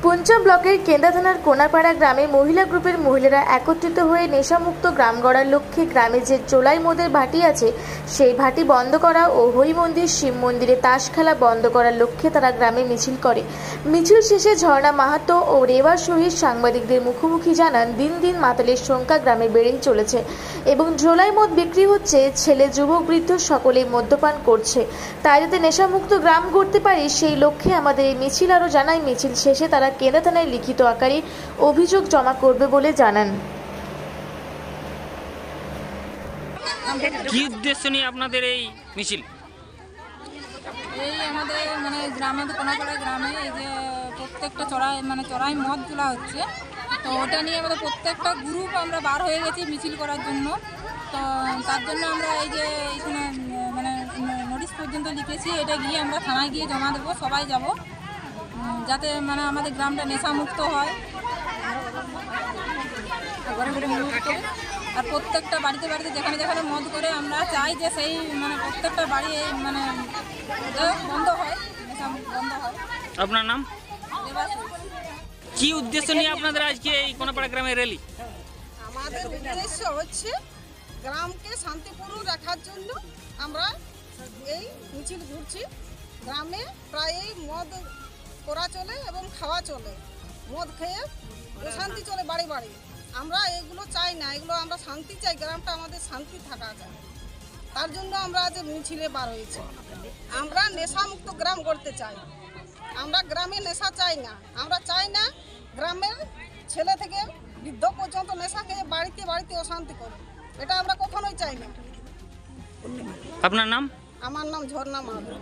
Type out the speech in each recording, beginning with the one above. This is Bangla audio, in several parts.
পুঞ্চা ব্লকের কেন্দা থানার কোনাপাড়া গ্রামে মহিলা গ্রুপের মহিলারা একত্রিত হয়ে নেশামুক্ত গ্রাম গড়ার লক্ষ্যে গ্রামে যে চোলাই মদের ভাটি আছে সেই ভাটি বন্ধ করা ও হরি মন্দির শিব মন্দিরে তাস খেলা বন্ধ করার লক্ষ্যে তারা গ্রামে মিছিল করে। মিছিল শেষে ঝর্ণা মাহাতো ও রেওয়া শহীদ সাংবাদিকদের মুখোমুখি জানান, দিন দিন মাতালের সংখ্যা গ্রামে বেড়েই চলেছে এবং চোলাই মদ বিক্রি হচ্ছে, ছেলে যুবক বৃদ্ধ সকলেই মদ্যপান করছে। তাই যাতে নেশামুক্ত গ্রাম গড়তে পারি সেই লক্ষ্যে আমাদের এই মিছিল। আরও জানায়, মিছিল শেষে তারা কেন্দা থানায় লিখিত আকারে অভিযোগ জমা করবে বলে জানান। কি উদ্দেশ্য নিয়ে আপনাদের এই মিছিল? এই আমাদের গ্রামের কোনাপাড়া গ্রামে এই যে প্রত্যেকটা চড়াই মদ তোলা হচ্ছে, তো ওটা নিয়ে আমাদের প্রত্যেকটা গ্রুপ আমরা বার হয়ে গেছি মিছিল করার জন্য। তো তার জন্য আমরা এই যে এখানে নোটিশ পর্যন্ত লিখেছি, এটা গিয়ে আমরা থানায় গিয়ে জমা দেবো, সবাই যাব, যাতে আমাদের গ্রামটা নেশামুক্ত হয়। আর প্রত্যেকটা বাড়িতে বাড়িতে যেখানে যেখানে মদ করে আমরা চাই যে সেই প্রত্যেকটা বাড়ি বন্ধ হয়, নেশামুক্ত বন্ধ হয়। আপনার নাম? কি উদ্দেশ্য নিয়ে আপনাদের আজকে এই কোনাপাড়া গ্রামের র্যালি? আমাদের উদ্দেশ্য হচ্ছে গ্রামকে শান্তিপূর্ণ রাখার জন্য আমরা এই মিছিল ঘুরছি। গ্রামে প্রায় মদ করা চলে এবং খাওয়া চলে, মদ খেয়ে অশান্তি চলে বাড়ি বাড়ি। আমরা এগুলো চাই না, এগুলো আমরা শান্তি চাই, গ্রামটা আমাদের শান্তি থাকা যায়। তার জন্য আমরা আজ মিছিলে বার হয়েছি। আমরা নেশামুক্ত গ্রাম করতে চাই। আমরা গ্রামে নেশা চাই না। আমরা চাই না গ্রামের ছেলে থেকে বৃদ্ধ পর্যন্ত নেশা খেয়ে বাড়িতে বাড়িতে অশান্তি করে, এটা আমরা কখনোই চাই না। আপনার নাম? আমার নাম ঝর্ণা মাহাতো।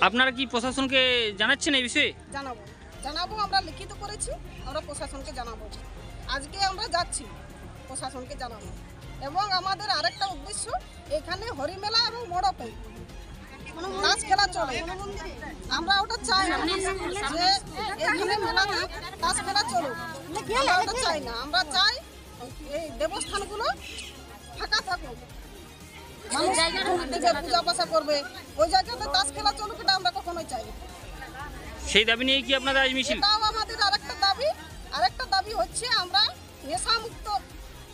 আপনারা কি প্রশাসনকে জানাচ্ছেন এই বিষয়ে? জানাবো, আমরা লিখিত করেছি, আমরা প্রশাসনকে জানাবো। আজকে আমরা যাচ্ছি প্রশাসনকে জানাবো। এবং আমাদের আরেকটা উদ্দেশ্য, এখানে হরিমেলা এবং মণ্ডপে তাস খেলা চলে, আমরা ওটা চাই না যে এখানে মেলাতে তাস খেলা চলুক, আমরা ওটা চাই না। আমরা চাই এই দেবস্থানগুলো ফাঁকা থাকুক, মানুষ পূজা পাশা করবে, ওই জায়গাতে তাস খেলা চলুক, এটা আমরা কখনোই চাই না। সেই দাবি নিয়ে কি আপনাদের আজ মিছিল? এটাও আমাদের আরেকটা দাবি হচ্ছে আমরা নেশামুক্ত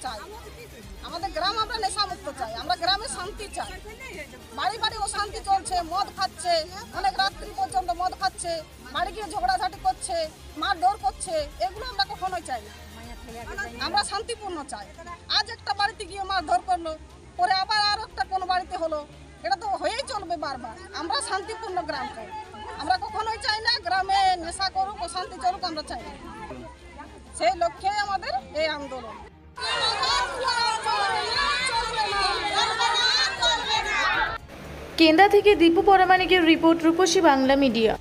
চাই। আমাদের গ্রাম আমরা নেশামুক্ত চাই, আমরা গ্রামে শান্তি চাই। বাড়ি বাড়ি অশান্তি চলছে, মদ খাচ্ছে, অনেক রাত্রি পর্যন্ত মদ খাচ্ছে, বাড়ি গিয়ে ঝগড়াঝাটি করছে, মারধর করছে, এগুলো আমরা কখনোই চাই না। আমরা শান্তিপূর্ণ চাই। আজ একটা বাড়িতে গিয়ে মারধর করলো, পরে আবার আর একটা কোনো বাড়িতে হলো, এটা তো হয়েই চলবে বারবার। আমরা শান্তিপূর্ণ গ্রাম চাই, আমরা কখনোই চাই না গ্রামে নেশা করুক, অশান্তি চলুক, আমরা চাই না। সেই লক্ষ্যে আমাদের এই আন্দোলন। কেন্দা থেকে দীপু পরামানিকের রিপোর্ট, রূপসী বাংলা মিডিয়া।